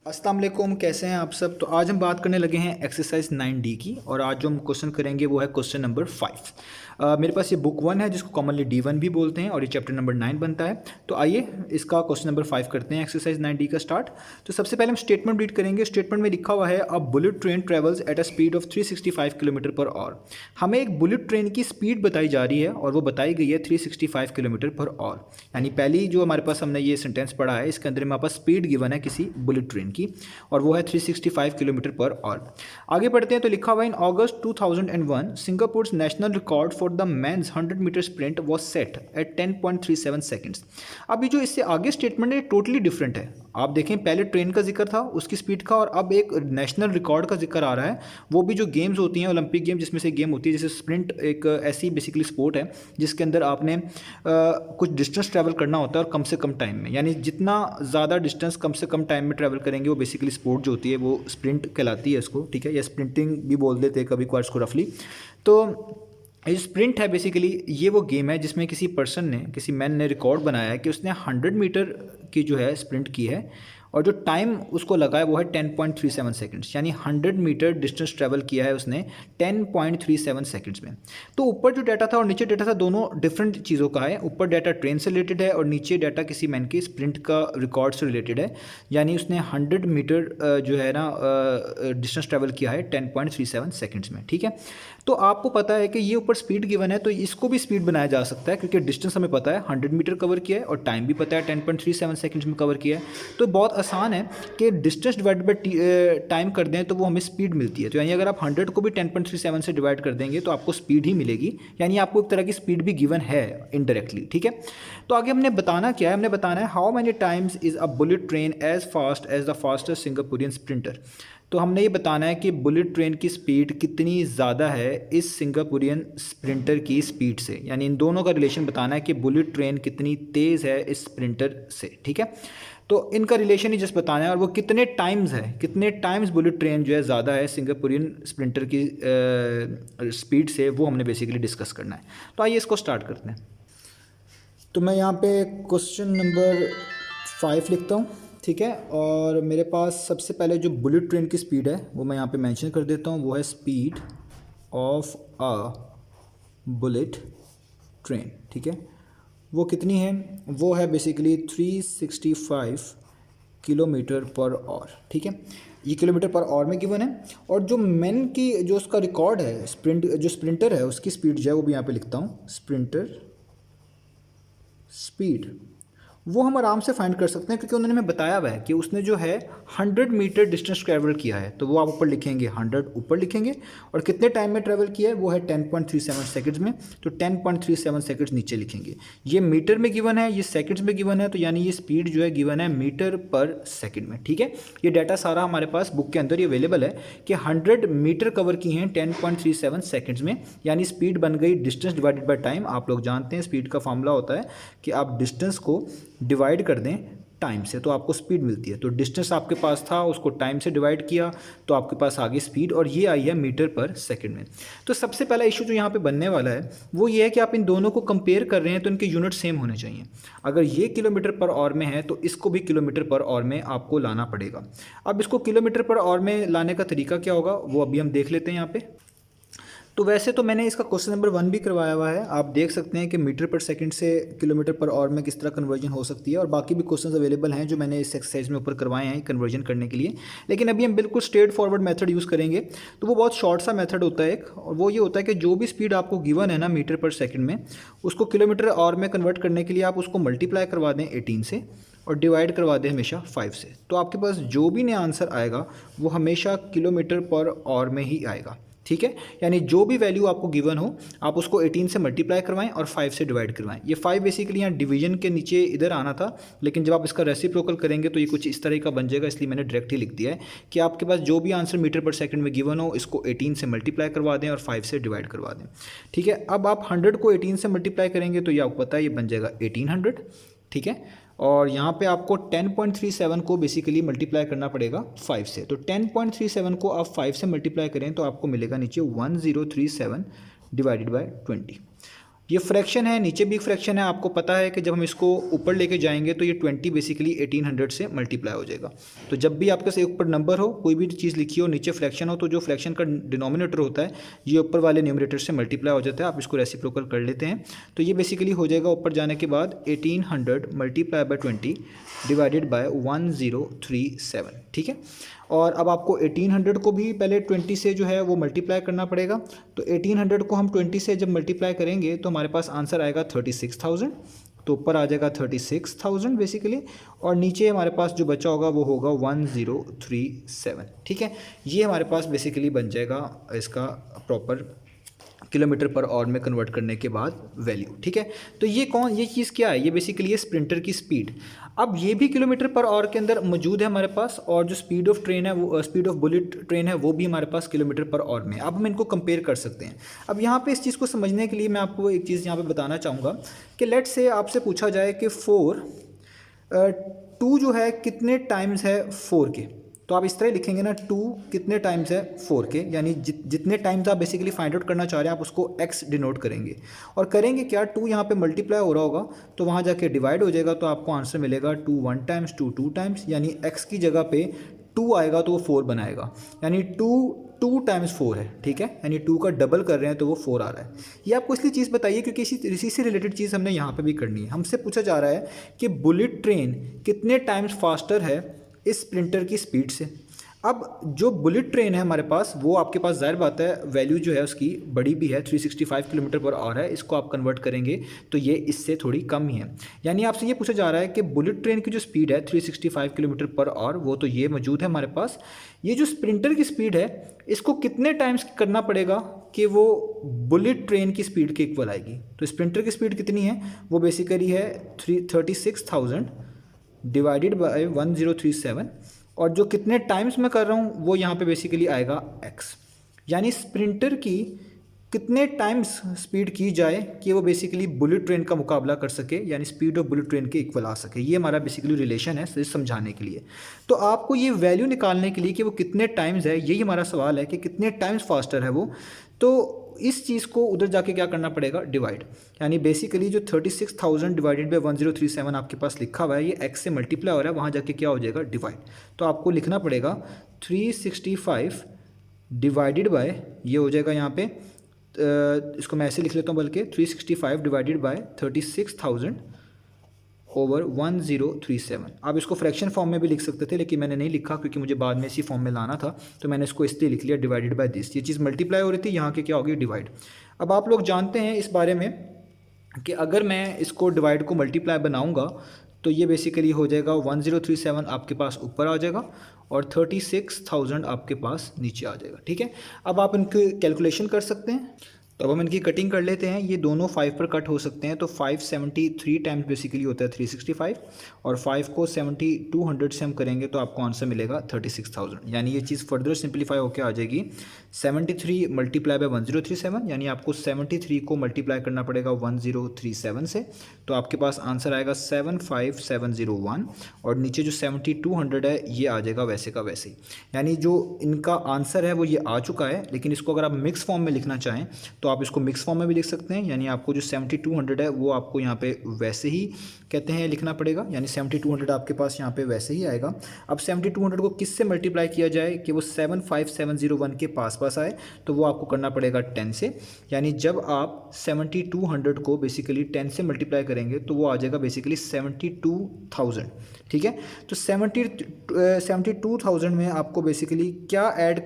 अस्सलाम वालेकुम, कैसे हैं आप सब। तो आज हम बात करने लगे हैं एक्सरसाइज 9D की, और आज जो हम क्वेश्चन करेंगे वो है क्वेश्चन नंबर 5। मेरे पास ये बुक 1 है जिसको कॉमनली D1 भी बोलते हैं, और ये चैप्टर नंबर 9 बनता है। तो आइए इसका क्वेश्चन नंबर 5 करते हैं, एक्सरसाइज 9D का स्टार्ट। तो सबसे पहले हम स्टेटमेंट रीड करेंगे। स्टेटमेंट में लिखा हुआ है अ bullet train travels at a speed of 365 kilometre per hour. हमें एक बुलेट ट्रेन की स्पीड बताई जा रही है और वो बताई गई है 365 किलोमीटर पर आवर। यानी पहली जो हमारे पास हमने ये सेंटेंस पढ़ा है, इसके अंदर हमारे पास स्पीड गिवन है किसी बुलेट ट्रेन की, और वो है 365 किलोमीटर पर आवर। आगे बढ़ते हैं तो लिखा हुआ है in August 2001 Singapore national record for the men's 100 metre sprint was set at 10.37 seconds. अभी जो इससे आगे स्टेटमेंट है टोटली डिफरेंट है। आप देखें, पहले ट्रेन का जिक्र था उसकी स्पीड का, और अब एक नेशनल रिकॉर्ड का जिक्र आ रहा है। वो भी जो गेम्स होती हैं, ओलंपिक गेम जिसमें से गेम होती है, जैसे स्प्रिंट एक ऐसी बेसिकली स्पोर्ट है जिसके अंदर आपने कुछ डिस्टेंस ट्रैवल करना होता है और कम से कम टाइम में, यानी जितना ज़्यादा डिस्टेंस कम से कम टाइम में ट्रैवल करेंगे वो बेसिकली स्पोर्ट जो होती है वो स्प्रिंट कहलाती है इसको, ठीक है, या स्प्रिंटिंग भी बोल देते हैं कभी कभार इसको रफली। तो ये स्प्रिंट है बेसिकली, ये वो गेम है जिसमें किसी पर्सन ने, किसी मैन ने रिकॉर्ड बनाया है कि उसने 100 मीटर की जो है स्प्रिंट की है, और जो टाइम उसको लगा है वो है 10.37 सेकंड्स, यानी 100 मीटर डिस्टेंस ट्रैवल किया है उसने 10.37 सेकंड्स में। तो ऊपर जो डाटा था और नीचे डाटा था, दोनों डिफरेंट चीज़ों का है। ऊपर डाटा ट्रेन से रिलेटेड है और नीचे डाटा किसी मैन की स्प्रिंट का रिकॉर्ड से रिलेटेड है, यानी उसने 100 मीटर जो है ना डिस्टेंस ट्रैवल किया है 10.37 सेकंड्स में, ठीक है। तो आपको पता है कि ये ऊपर स्पीड गिवन है, तो इसको भी स्पीड बनाया जा सकता है क्योंकि डिस्टेंस हमें पता है 100 मीटर कवर किया है और टाइम भी पता है 10.37 सेकंड्स में कवर किया है। तो बहुत आसान है कि डिस्टेंस डिवाइड बाई टाइम कर दें तो वो हमें स्पीड मिलती है। तो यानी अगर आप 100 को भी 10.37 से डिवाइड कर देंगे तो आपको स्पीड ही मिलेगी, यानी आपको एक तरह की स्पीड भी गिवन है इनडायरेक्टली, ठीक है। तो आगे हमने बताना क्या है, हमने बताना है how many times is a bullet train as fast as the fastest Singaporean sprinter. तो हमने ये बताना है कि बुलेट ट्रेन की स्पीड कितनी ज़्यादा है इस सिंगापुरियन स्प्रिंटर की स्पीड से, यानी इन दोनों का रिलेशन बताना है कि बुलेट ट्रेन कितनी तेज़ है इस स्प्रिंटर से, ठीक है। तो इनका रिलेशन ही जस्ट बताना है, और वो कितने टाइम्स है, कितने टाइम्स बुलेट ट्रेन जो है ज़्यादा है सिंगापुरियन स्प्रिंटर की स्पीड से, वो हमने बेसिकली डिस्कस करना है। तो आइए इसको स्टार्ट करते हैं। तो मैं यहाँ पे क्वेश्चन नंबर 5 लिखता हूँ, ठीक है। और मेरे पास सबसे पहले जो बुलेट ट्रेन की स्पीड है वो मैं यहाँ पे मेंशन कर देता हूँ, वो है speed of a bullet train, ठीक है। वो कितनी है, वो है बेसिकली 365 किलोमीटर पर आवर, ठीक है। ये किलोमीटर पर आवर में गिवन है। और जो मैन की जो उसका रिकॉर्ड है स्प्रिंट, जो स्प्रिंटर है उसकी स्पीड जो है वो भी यहाँ पे लिखता हूँ, स्प्रिंटर स्पीड, वो हम आराम से फाइंड कर सकते हैं क्योंकि उन्होंने हमें बताया हुआ है कि उसने जो है 100 मीटर डिस्टेंस ट्रैवल किया है। तो वो आप ऊपर लिखेंगे 100 ऊपर लिखेंगे, और कितने टाइम में ट्रैवल किया है वो है 10.37 सेकंड्स में, तो 10.37 सेकंड्स नीचे लिखेंगे। ये मीटर में गिवन है, ये सेकंड्स में गिवन है, तो यानी ये स्पीड जो है गिवन है मीटर पर सेकंड में, ठीक है। ये डाटा सारा हमारे पास बुक के अंदर ही अवेलेबल है कि 100 मीटर कवर की हैं 10.37 सेकंड्स में, यानी स्पीड बन गई डिस्टेंस डिवाइडेड बाय टाइम। आप लोग जानते हैं स्पीड का फॉर्मूला होता है कि आप डिस्टेंस को डिवाइड कर दें टाइम से तो आपको स्पीड मिलती है। तो डिस्टेंस आपके पास था, उसको टाइम से डिवाइड किया तो आपके पास आ गई स्पीड, और ये आई है मीटर पर सेकंड में। तो सबसे पहला इशू जो यहाँ पे बनने वाला है वो ये है कि आप इन दोनों को कंपेयर कर रहे हैं तो इनके यूनिट सेम होने चाहिए। अगर ये किलोमीटर पर आवर में है तो इसको भी किलोमीटर पर आवर में आपको लाना पड़ेगा। अब इसको किलोमीटर पर आवर में लाने का तरीका क्या होगा वो अभी हम देख लेते हैं यहाँ पे। तो वैसे तो मैंने इसका क्वेश्चन नंबर 1 भी करवाया हुआ है, आप देख सकते हैं कि मीटर पर सेकंड से किलोमीटर पर आवर में किस तरह कन्वर्जन हो सकती है, और बाकी भी क्वेश्चंस अवेलेबल हैं जो मैंने इस एक्सरसाइज में ऊपर करवाए हैं कन्वर्जन करने के लिए। लेकिन अभी हम बिल्कुल स्ट्रेट फॉरवर्ड मेथड यूज़ करेंगे। तो वो बहुत शॉर्ट सा मेथड होता है एक, और वो ये होता है कि जो भी स्पीड आपको गिवन है ना मीटर पर सेकेंड में, उसको किलोमीटर आवर में कन्वर्ट करने के लिए आप उसको मल्टीप्लाई करवा दें 18 से और डिवाइड करवा दें हमेशा 5 से। तो आपके पास जो भी नया आंसर आएगा वो हमेशा किलोमीटर पर आवर में ही आएगा, ठीक है। यानी जो भी वैल्यू आपको गिवन हो आप उसको 18 से मल्टीप्लाई करवाएं और 5 से डिवाइड करवाएं। ये 5 बेसिकली यहाँ डिवीजन के नीचे इधर आना था, लेकिन जब आप इसका रेसिप्रोकल करेंगे तो ये कुछ इस तरह का बन जाएगा, इसलिए मैंने डायरेक्ट ही लिख दिया है कि आपके पास जो भी आंसर मीटर पर सेकंड में गिवन हो इसको 18 से मल्टीप्लाई करवा दें और 5 से डिवाइड करवा दें, ठीक है। अब आप 100 को 18 से मल्टीप्लाई करेंगे तो ये आपको पता है ये बन जाएगा 1800, ठीक है। और यहाँ पे आपको 10.37 को बेसिकली मल्टीप्लाई करना पड़ेगा 5 से। तो 10.37 को आप 5 से मल्टीप्लाई करें तो आपको मिलेगा नीचे 1037 डिवाइडेड बाय 20। ये फ्रैक्शन है, नीचे भी फ्रैक्शन है। आपको पता है कि जब हम इसको ऊपर लेके जाएंगे तो ये 20 बेसिकली 1800 से मल्टीप्लाई हो जाएगा। तो जब भी आपके पास एक ऊपर नंबर हो, कोई भी चीज़ लिखी हो, नीचे फ्रैक्शन हो, तो जो फ्रैक्शन का डिनोमिनेटर होता है ये ऊपर वाले न्यूमरेटर से मल्टीप्लाई हो जाता है। आप इसको रेसिप्रोकल कर लेते हैं तो ये बेसिकली हो जाएगा ऊपर जाने के बाद 1800 मल्टीप्लाई बाय 20 डिवाइडेड बाय 1037। ठीक है, और अब आपको 1800 को भी पहले 20 से जो है वो मल्टीप्लाई करना पड़ेगा। तो 1800 को हम 20 से जब मल्टीप्लाई करेंगे तो हमारे पास आंसर आएगा 36,000। तो ऊपर आ जाएगा 36,000 बेसिकली, और नीचे हमारे पास जो बचा होगा वो होगा 1037। ठीक है, ये हमारे पास बेसिकली बन जाएगा इसका प्रॉपर किलोमीटर पर आवर में कन्वर्ट करने के बाद वैल्यू। ठीक है, तो ये चीज़ क्या है, ये बेसिकली है स्प्रिंटर की स्पीड। अब ये भी किलोमीटर पर आवर के अंदर मौजूद है हमारे पास, और जो स्पीड ऑफ ट्रेन है वो स्पीड ऑफ बुलेट ट्रेन है वो भी हमारे पास किलोमीटर पर आवर में। अब हम इनको कंपेयर कर सकते हैं। अब यहाँ पे इस चीज़ को समझने के लिए मैं आपको एक चीज़ यहाँ पे बताना चाहूँगा कि लेट से आपसे पूछा जाए कि 2 जो है कितने टाइम्स है 4 के, तो आप इस तरह लिखेंगे ना, 2 कितने टाइम्स है 4 के, यानी जितने टाइम्स आप बेसिकली फाइंड आउट करना चाह रहे हैं आप उसको x डिनोट करेंगे। और करेंगे क्या, 2 यहाँ पे मल्टीप्लाई हो रहा होगा तो वहाँ जाके डिवाइड हो जाएगा, तो आपको आंसर मिलेगा 2 1 टाइम्स 2 2 टाइम्स, यानी x की जगह पे 2 आएगा तो वो 4 बनाएगा, यानी 2 टाइम्स 4 है। ठीक है, यानी 2 का डबल कर रहे हैं तो वो 4 आ रहा है। ये आपको इसलिए चीज़ बताइए क्योंकि इसी से रिलेटेड चीज़ हमने यहाँ पे भी करनी है। हमसे पूछा जा रहा है कि बुलेट ट्रेन कितने टाइम्स फास्टर है इस स्प्रिंटर की स्पीड से। अब जो बुलेट ट्रेन है हमारे पास, वो आपके पास जाहिर बात है वैल्यू जो है उसकी बड़ी भी है, 365 किलोमीटर पर आवर है। इसको आप कन्वर्ट करेंगे तो ये इससे थोड़ी कम ही है। यानी आपसे ये पूछा जा रहा है कि बुलेट ट्रेन की जो स्पीड है 365 किलोमीटर पर आवर, वो तो ये मौजूद है हमारे पास। ये जो स्प्रिंटर की स्पीड है इसको कितने टाइम्स करना पड़ेगा कि वो बुलेट ट्रेन की स्पीड के इक्वल आएगी। तो स्प्रिंटर की स्पीड कितनी है, वो बेसिकली है 36,000 डिवाइडेड बाय 1037, और जो कितने टाइम्स मैं कर रहा हूँ वो यहाँ पे बेसिकली आएगा x। यानी स्प्रिंटर की कितने टाइम्स स्पीड की जाए कि वो बेसिकली बुलेट ट्रेन का मुकाबला कर सके, यानी स्पीड ऑफ बुलेट ट्रेन के इक्वल आ सके। ये हमारा बेसिकली रिलेशन है समझाने के लिए। तो आपको ये वैल्यू निकालने के लिए कि वो कितने टाइम्स है, यही हमारा सवाल है कि कितने टाइम्स फास्टर है वो। तो इस चीज़ को उधर जाके क्या करना पड़ेगा, डिवाइड। यानी बेसिकली जो 36,000 डिवाइडेड बाय 1037 आपके पास लिखा हुआ है, ये x से मल्टीप्लाई हो रहा है, वहाँ जाके क्या हो जाएगा, डिवाइड। तो आपको लिखना पड़ेगा 365 डिवाइडेड बाय, ये हो जाएगा यहाँ पे इसको मैं ऐसे लिख लेता हूँ, बल्कि 365 डिवाइडेड बाय 36,000 ओवर 1037। आप इसको फ्रैक्शन फॉर्म में भी लिख सकते थे, लेकिन मैंने नहीं लिखा क्योंकि मुझे बाद में इसी फॉर्म में लाना था, तो मैंने इसको इसलिए लिख लिया डिवाइडेड बाय दिस। ये चीज़ मल्टीप्लाई हो रही थी, यहाँ के क्या होगी, डिवाइड। अब आप लोग जानते हैं इस बारे में कि अगर मैं इसको डिवाइड को मल्टीप्लाई बनाऊँगा तो ये बेसिकली हो जाएगा 1037 आपके पास ऊपर आ जाएगा और 36,000 आपके पास नीचे आ जाएगा। ठीक है, अब आप इनकी कैलकुलेशन कर सकते हैं। तो अब हम इनकी कटिंग कर लेते हैं। ये दोनों 5 पर कट हो सकते हैं, तो 573 टाइम्स बेसिकली होता है 365, और 5 को 7200 से हम करेंगे तो आपको आंसर मिलेगा 36,000। यानी ये चीज़ फर्दर सिंप्लीफाई होकर आ जाएगी 73 मल्टीप्लाई बाय 1037, यानी आपको 73 को मल्टीप्लाई करना पड़ेगा 1037 से, तो आपके पास आंसर आएगा 75701, और नीचे जो 7200 है ये आ जाएगा वैसे का वैसे ही। यानी जो इनका आंसर है वो ये आ चुका है, लेकिन इसको अगर आप मिक्स फॉर्म में लिखना चाहें तो आप इसको मिक्स फॉर्म में भी लिख सकते हैं। यानी आपको जो 7200 है वो आपको यहाँ पे वैसे ही कहते हैं लिखना पड़ेगा, यानी 7200 आपके पास यहाँ पे वैसे ही आएगा। अब 7200 को किस से मल्टीप्लाई किया जाए कि वो 75701 के पास आए, तो वो आपको करना पड़ेगा 10 से। यानी जब आप 7200 को बेसिकली 10 से मल्टीप्लाई करेंगे तो वो आ जाएगा बेसिकली 72,000। ठीक है, तो 72,000 में आपको बेसिकली क्या ऐड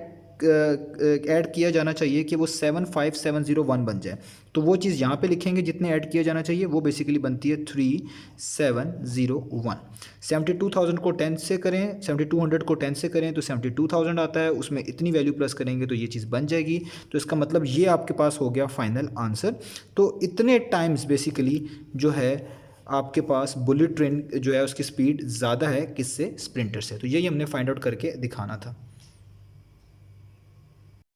किया जाना चाहिए कि वो 75701 बन जाए, तो वो चीज़ यहाँ पे लिखेंगे जितने ऐड किया जाना चाहिए, वो बेसिकली बनती है 3701। 72,000 को 10 से करें, 7200 को 10 से करें तो 72,000 आता है, उसमें इतनी वैल्यू प्लस करेंगे तो ये चीज़ बन जाएगी। तो इसका मतलब ये आपके पास हो गया फाइनल आंसर। तो इतने टाइम्स बेसिकली जो है आपके पास बुलेट ट्रेन जो है उसकी स्पीड ज़्यादा है किससे, स्प्रिंटर से। तो यही हमने फाइंड आउट करके दिखाना था।